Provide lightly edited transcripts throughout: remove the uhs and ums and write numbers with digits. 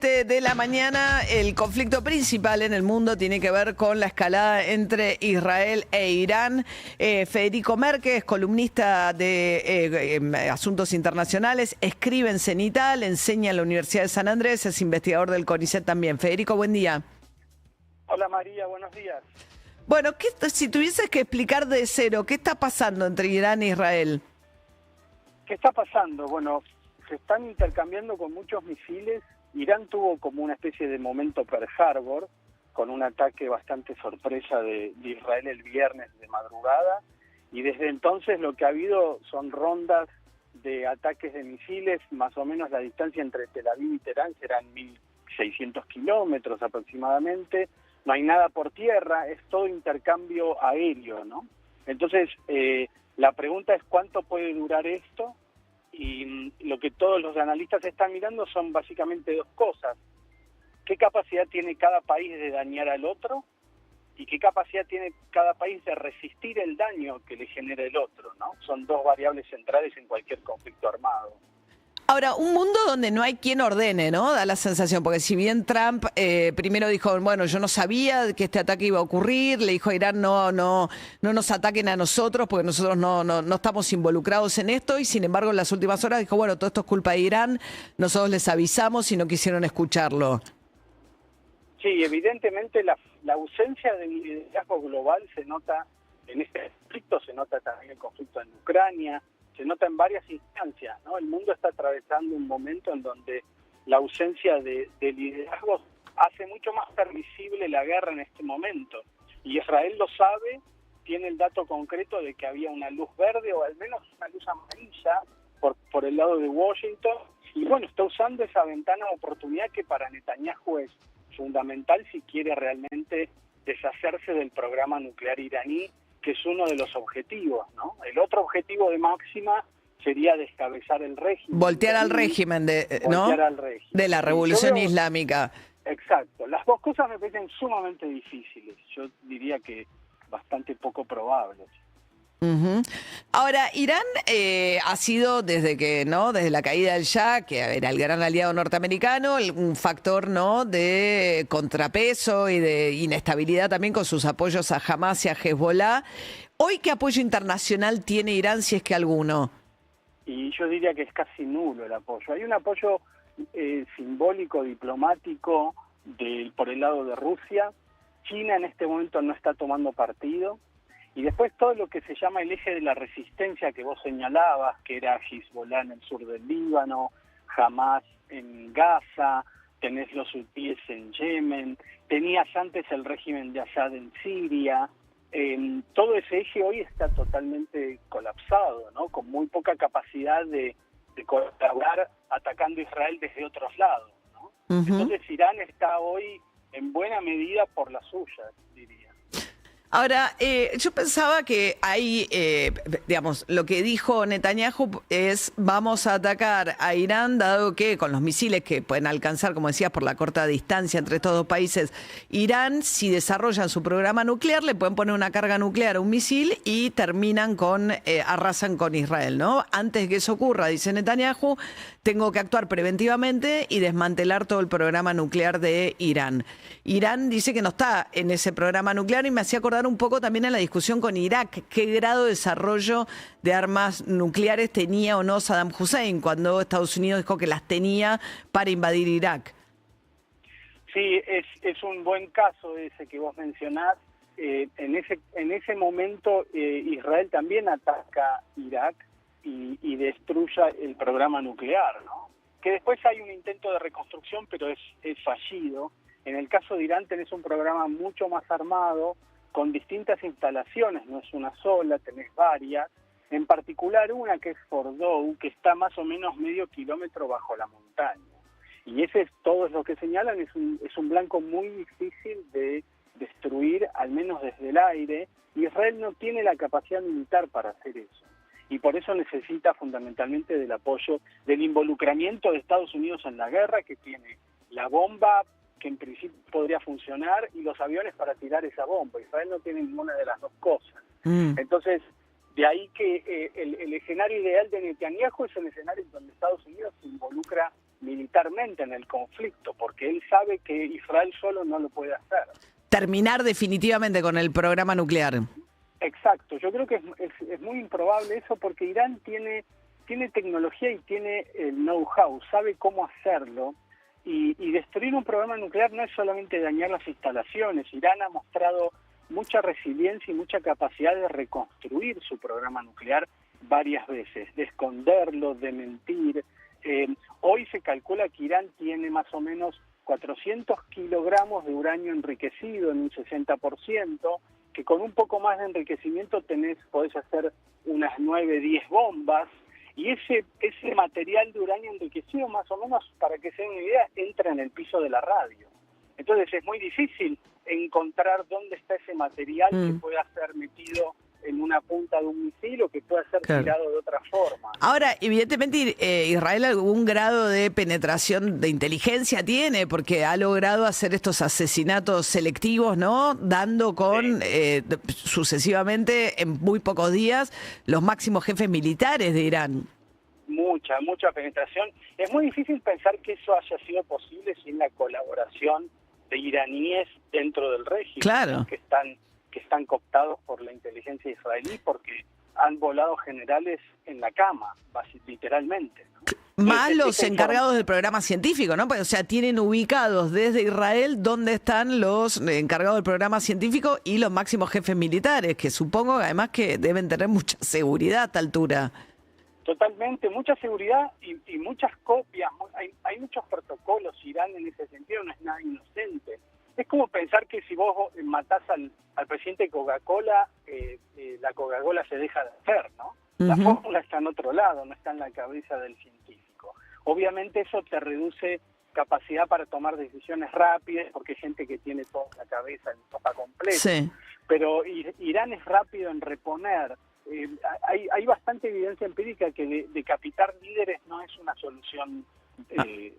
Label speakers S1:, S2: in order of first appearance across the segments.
S1: De la mañana, el conflicto principal en el mundo tiene que ver con la escalada entre Israel e Irán. Federico Márquez, columnista de Asuntos Internacionales, escribe en Cenital, enseña en la Universidad de San Andrés, es investigador del CONICET también. Federico, buen día.
S2: Hola María, buenos días.
S1: Bueno, si tuvieses que explicar de cero, ¿qué está pasando entre Irán e Israel?
S2: ¿Qué está pasando? Bueno, se están intercambiando con muchos misiles. Irán tuvo como una especie de momento Pearl Harbor, con un ataque bastante sorpresa de Israel el viernes de madrugada, y desde entonces lo que ha habido son rondas de ataques de misiles. Más o menos la distancia entre Tel Aviv y Teherán serán 1.600 kilómetros aproximadamente. No hay nada por tierra, es todo intercambio aéreo, ¿no? Entonces, la pregunta es ¿cuánto puede durar esto? Y lo que todos los analistas están mirando son básicamente dos cosas. ¿Qué capacidad tiene cada país de dañar al otro? ¿Y qué capacidad tiene cada país de resistir el daño que le genera el otro, ¿no? Son dos variables centrales en cualquier conflicto armado.
S1: Ahora, un mundo donde no hay quien ordene, ¿no? Da la sensación, porque si bien Trump primero dijo, bueno, yo no sabía que este ataque iba a ocurrir, le dijo a Irán, no nos ataquen a nosotros, porque nosotros no estamos involucrados en esto, y sin embargo en las últimas horas dijo, bueno, todo esto es culpa de Irán, nosotros les avisamos y no quisieron escucharlo.
S2: Sí, evidentemente la ausencia de liderazgo global se nota en este conflicto, se nota también el conflicto en Ucrania, se nota en varias instancias, ¿no? El mundo está atravesando un momento en donde la ausencia de liderazgo hace mucho más permisible la guerra en este momento. Y Israel lo sabe, tiene el dato concreto de que había una luz verde o al menos una luz amarilla por el lado de Washington. Y bueno, está usando esa ventana de oportunidad que para Netanyahu es fundamental si quiere realmente deshacerse del programa nuclear iraní, que es uno de los objetivos, ¿no? El otro objetivo de Máxima sería descabezar el régimen.
S1: Voltear al régimen, ¿no?
S2: Voltear al régimen.
S1: De la revolución islámica.
S2: Exacto. Las dos cosas me parecen sumamente difíciles. Yo diría que bastante poco probables.
S1: Uh-huh. Ahora, Irán ha sido desde la caída del Shah, que era el gran aliado norteamericano, un factor, ¿no?, de contrapeso y de inestabilidad también con sus apoyos a Hamas y a Hezbollah. Hoy, ¿qué apoyo internacional tiene Irán, si es que alguno?
S2: Y yo diría que es casi nulo el apoyo. Hay un apoyo simbólico, diplomático por el lado de Rusia. China en este momento no está tomando partido. Y después todo lo que se llama el eje de la resistencia que vos señalabas, que era Hezbollah en el sur del Líbano, Hamas en Gaza, tenés los hutíes en Yemen, tenías antes el régimen de Assad en Siria. Todo ese eje hoy está totalmente colapsado, ¿no? Con muy poca capacidad de colaborar atacando a Israel desde otros lados, ¿no? Uh-huh. Entonces Irán está hoy en buena medida por las suyas, diría.
S1: Ahora, yo pensaba que hay, lo que dijo Netanyahu es vamos a atacar a Irán, dado que con los misiles que pueden alcanzar, como decías, por la corta distancia entre estos dos países, Irán, si desarrollan su programa nuclear, le pueden poner una carga nuclear a un misil y terminan arrasan con Israel, ¿no? Antes de que eso ocurra, dice Netanyahu, tengo que actuar preventivamente y desmantelar todo el programa nuclear de Irán. Irán dice que no está en ese programa nuclear y me hacía acordar un poco también en la discusión con Irak, qué grado de desarrollo de armas nucleares tenía o no Saddam Hussein cuando Estados Unidos dijo que las tenía para invadir Irak.
S2: Sí, es un buen caso ese que vos mencionás. En ese momento Israel también ataca Irak y destruye el programa nuclear, ¿no? Que después hay un intento de reconstrucción, pero es fallido. En el caso de Irán tenés un programa mucho más armado, con distintas instalaciones, no es una sola, tenés varias, en particular una que es Fordow, que está más o menos medio kilómetro bajo la montaña. Y ese es todo lo que señalan, es un blanco muy difícil de destruir, al menos desde el aire. Israel no tiene la capacidad militar para hacer eso. Y por eso necesita fundamentalmente del apoyo, del involucramiento de Estados Unidos en la guerra, que tiene la bomba que en principio podría funcionar, y los aviones para tirar esa bomba. Israel no tiene ninguna de las dos cosas. Entonces, de ahí que el escenario ideal de Netanyahu es el escenario en donde Estados Unidos se involucra militarmente en el conflicto, porque él sabe que Israel solo no lo puede hacer.
S1: Terminar definitivamente con el programa nuclear.
S2: Exacto, yo creo que es muy improbable eso porque Irán tiene tecnología y tiene el know-how, sabe cómo hacerlo, y destruir un programa nuclear no es solamente dañar las instalaciones. Irán ha mostrado mucha resiliencia y mucha capacidad de reconstruir su programa nuclear varias veces, de esconderlo, de mentir. Hoy se calcula que Irán tiene más o menos 400 kilogramos de uranio enriquecido en un 60%, que con un poco más de enriquecimiento podés hacer unas 9, 10 bombas, y ese material de uranio enriquecido, más o menos, para que se den una idea, entra en el piso de la radio. Entonces es muy difícil encontrar dónde está ese material que pueda ser metido en una punta de un misil o que pueda ser tirado de otra forma.
S1: Ahora, evidentemente Israel algún grado de penetración de inteligencia tiene, porque ha logrado hacer estos asesinatos selectivos, ¿no? Dando con sucesivamente en muy pocos días los máximos jefes militares de Irán.
S2: Mucha penetración. Es muy difícil pensar que eso haya sido posible sin la colaboración de iraníes dentro del régimen,
S1: claro,
S2: ¿no? que están cooptados por la inteligencia israelí, porque han volado generales en la cama, literalmente, ¿no?
S1: Más los encargados del programa científico, ¿no? Pues, o sea, tienen ubicados desde Israel dónde están los encargados del programa científico y los máximos jefes militares, que supongo además que deben tener mucha seguridad a esta altura.
S2: Totalmente, mucha seguridad y muchas copias. Hay muchos protocolos. Irán en ese sentido no es nada inocente. Es como pensar que si vos matás al presidente de Coca-Cola, la Coca-Cola se deja de hacer, ¿no? La fórmula está en otro lado, no está en la cabeza del científico. Obviamente eso te reduce capacidad para tomar decisiones rápidas, porque hay gente que tiene toda la cabeza en sopa completa.
S1: Sí.
S2: Pero Irán es rápido en reponer. Hay bastante evidencia empírica que decapitar líderes no es una solución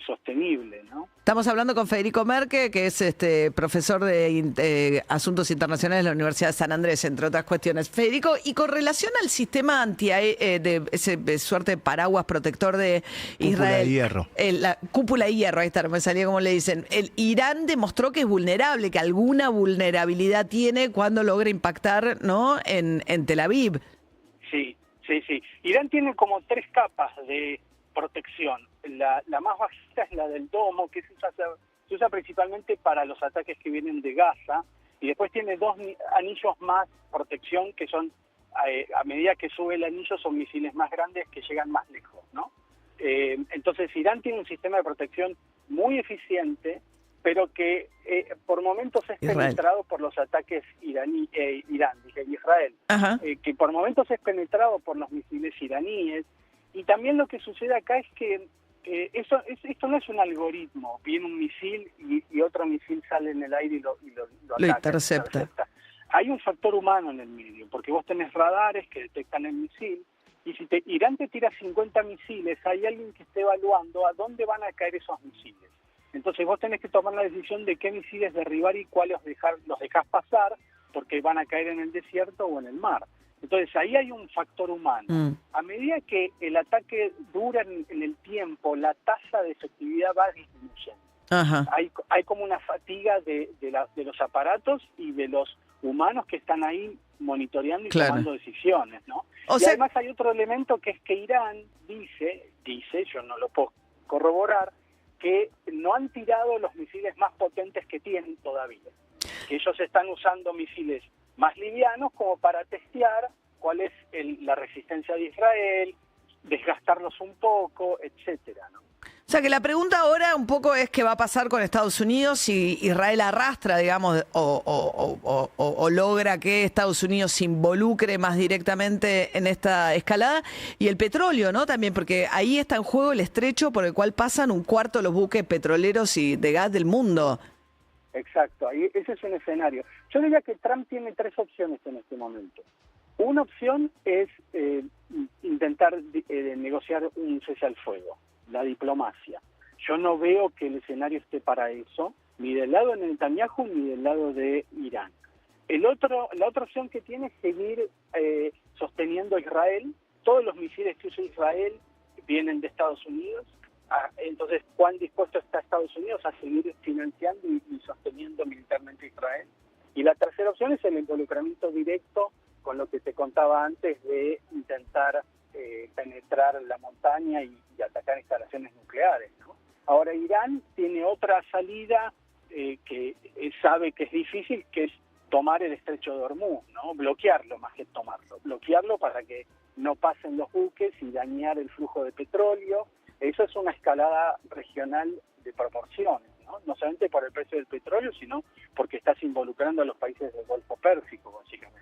S2: sostenible, ¿no?
S1: Estamos hablando con Federico Merque, que es profesor de Asuntos Internacionales de la Universidad de San Andrés, entre otras cuestiones. Federico, y con relación al sistema de ese suerte de paraguas protector de Israel. Cúpula de hierro. La cúpula de hierro, ahí está, no me salía como le dicen. Irán demostró que es vulnerable, que alguna vulnerabilidad tiene cuando logra impactar, ¿no? en Tel Aviv.
S2: Sí. Irán tiene como 3 capas de protección. La más bajita es la del domo, que se usa principalmente para los ataques que vienen de Gaza, y después tiene 2 anillos más protección, que son, a medida que sube el anillo, son misiles más grandes que llegan más lejos, ¿no? Entonces Irán tiene un sistema de protección muy eficiente, pero que por momentos es penetrado por los ataques Israel, que por momentos es penetrado por los misiles iraníes. Y también lo que sucede acá es que esto no es un algoritmo. Viene un misil y otro misil sale en el aire y lo
S1: intercepta.
S2: Hay un factor humano en el medio, porque vos tenés radares que detectan el misil, y si Irán te tira 50 misiles, hay alguien que esté evaluando a dónde van a caer esos misiles. Entonces vos tenés que tomar la decisión de qué misiles derribar y cuáles los dejás pasar, porque van a caer en el desierto o en el mar. Entonces ahí hay un factor humano. A medida que el ataque dura en el tiempo, la tasa de efectividad va disminuyendo. Hay como una fatiga de los aparatos y de los humanos que están ahí monitoreando y tomando decisiones, ¿no? Además hay otro elemento, que es que Irán dice, yo no lo puedo corroborar, que no han tirado los misiles más potentes que tienen todavía. Que ellos están usando misiles más livianos como para testear cuál es la resistencia de Israel, desgastarlos un poco, etcétera, ¿no?
S1: O sea que la pregunta ahora un poco es qué va a pasar con Estados Unidos si Israel arrastra, digamos, o logra que Estados Unidos se involucre más directamente en esta escalada, y el petróleo, ¿no? También, porque ahí está en juego el estrecho por el cual pasan un cuarto de los buques petroleros y de gas del mundo.
S2: Exacto, ahí ese es un escenario. Yo diría que Trump tiene 3 opciones en este momento. Una opción es intentar negociar un cese al fuego, la diplomacia. Yo no veo que el escenario esté para eso, ni del lado de Netanyahu ni del lado de Irán. La otra opción que tiene es seguir sosteniendo a Israel. Todos los misiles que usa Israel vienen de Estados Unidos. Entonces, ¿cuán dispuesto está Estados Unidos a seguir financiando y sosteniendo militarmente a Israel? Y la tercera opción es el involucramiento directo con lo que te contaba antes de intentar penetrar la montaña y atacar instalaciones nucleares, ¿no? Ahora, Irán tiene otra salida que sabe que es difícil, que es tomar el estrecho de Hormuz, ¿no? Bloquearlo más que tomarlo. Bloquearlo para que no pasen los buques y dañar el flujo de petróleo. Eso es una escalada regional de proporciones, ¿no? No solamente por el precio del petróleo, sino porque estás involucrando a los países del Golfo Pérsico, básicamente.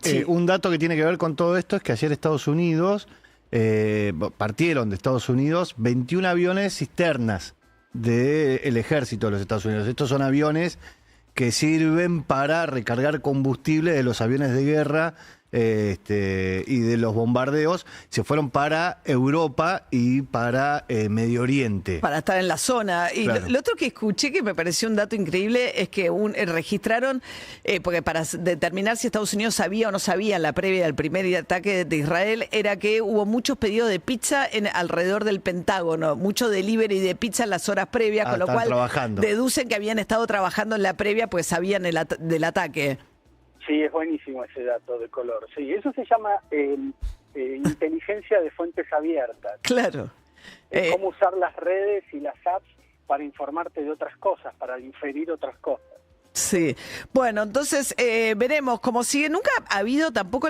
S3: Sí. Un dato que tiene que ver con todo esto es que ayer Estados Unidos, partieron de Estados Unidos 21 aviones cisternas del ejército de los Estados Unidos. Estos son aviones que sirven para recargar combustible de los aviones de guerra y de los bombardeos. Se fueron para Europa y para Medio Oriente.
S1: Para estar en la zona. Y
S3: claro.
S1: lo otro que escuché que me pareció un dato increíble es que registraron, porque para determinar si Estados Unidos sabía o no sabía en la previa del primer ataque de Israel, era que hubo muchos pedidos de pizza alrededor del Pentágono, mucho delivery de pizza en las horas previas, con lo cual deducen que habían estado trabajando en la previa, pues sabían del ataque.
S2: Sí, es buenísimo ese dato de color. Sí, eso se llama inteligencia de fuentes abiertas.
S1: Claro.
S2: Cómo usar las redes y las apps para informarte de otras cosas, para inferir otras cosas.
S1: Sí. Bueno, entonces veremos cómo sigue. Nunca ha habido tampoco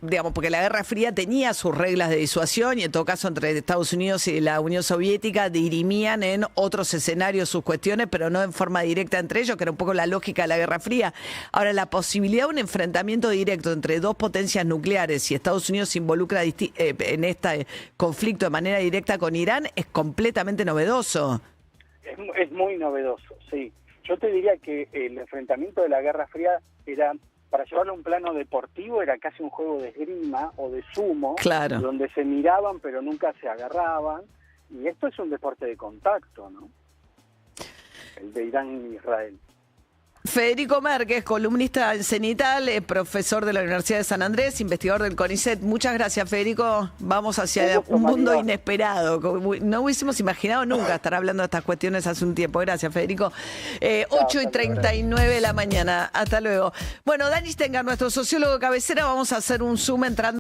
S1: digamos, porque la Guerra Fría tenía sus reglas de disuasión y en todo caso entre Estados Unidos y la Unión Soviética dirimían en otros escenarios sus cuestiones, pero no en forma directa entre ellos, que era un poco la lógica de la Guerra Fría. Ahora, la posibilidad de un enfrentamiento directo entre dos potencias nucleares y Estados Unidos se involucra en este conflicto de manera directa con Irán es completamente novedoso.
S2: Es muy novedoso, sí. Yo te diría que el enfrentamiento de la Guerra Fría era, para llevarlo a un plano deportivo, era casi un juego de esgrima o de sumo,
S1: claro,
S2: donde se miraban pero nunca se agarraban, y esto es un deporte de contacto, ¿no? El de Irán y Israel.
S1: Federico Márquez, columnista en Cenital, profesor de la Universidad de San Andrés, investigador del CONICET. Muchas gracias, Federico. Vamos hacia un mundo inesperado. No hubiésemos imaginado nunca estar hablando de estas cuestiones hace un tiempo. Gracias, Federico. 8:39 de la mañana. Hasta luego. Bueno, Dani Stenger, nuestro sociólogo de cabecera, vamos a hacer un zoom entrando